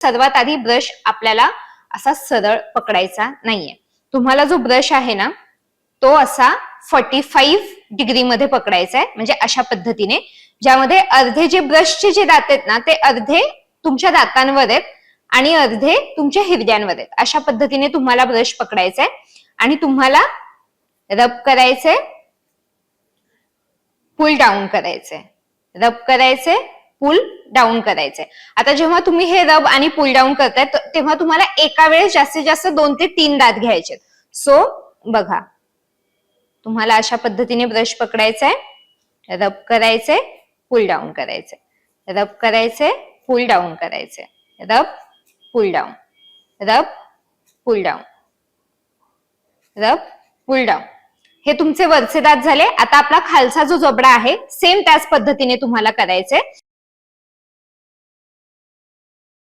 सर्वात आधी ब्रश आपल्याला असा सरळ पकडायचा नाहीये. तुम्हाला जो ब्रश आहे ना तो असा 45 डिग्री मध्ये पकडायचा आहे, म्हणजे अशा पद्धतीने, ज्यामध्ये अर्धे जे ब्रशचे जे दात आहेत ना ते अर्धे तुमच्या दातांवर आहेत आणि अर्धे तुमच्या हिरड्यांवर आहेत. अशा पद्धतीने तुम्हाला ब्रश पकडायचा आहे आणि तुम्हाला रब करायचंय, पुल डाऊन करायचंय, रब करायचंय, पुल डाऊन करायचंय. आता जेव्हा तुम्ही हे रब आणि पुल डाऊन करताय तेव्हा तुम्हाला एका वेळेस जास्तीत जास्त 2 ते 3 दात घ्यायचे. सो बघा, तुम्हाला अशा पद्धतीने ब्रश पकडायचाय, रब करायचंय, पुल डाऊन करायचंय, रब करायचंय, पुल डाऊन करायचंय, रब पुल डाऊन, रब पुल डाऊन, रब पुल डाऊन. हे तुमचे वरचे दात झाले. आता आपला खालचा जो जबडा आहे सेम त्याच पद्धतीने तुम्हाला करायचंय.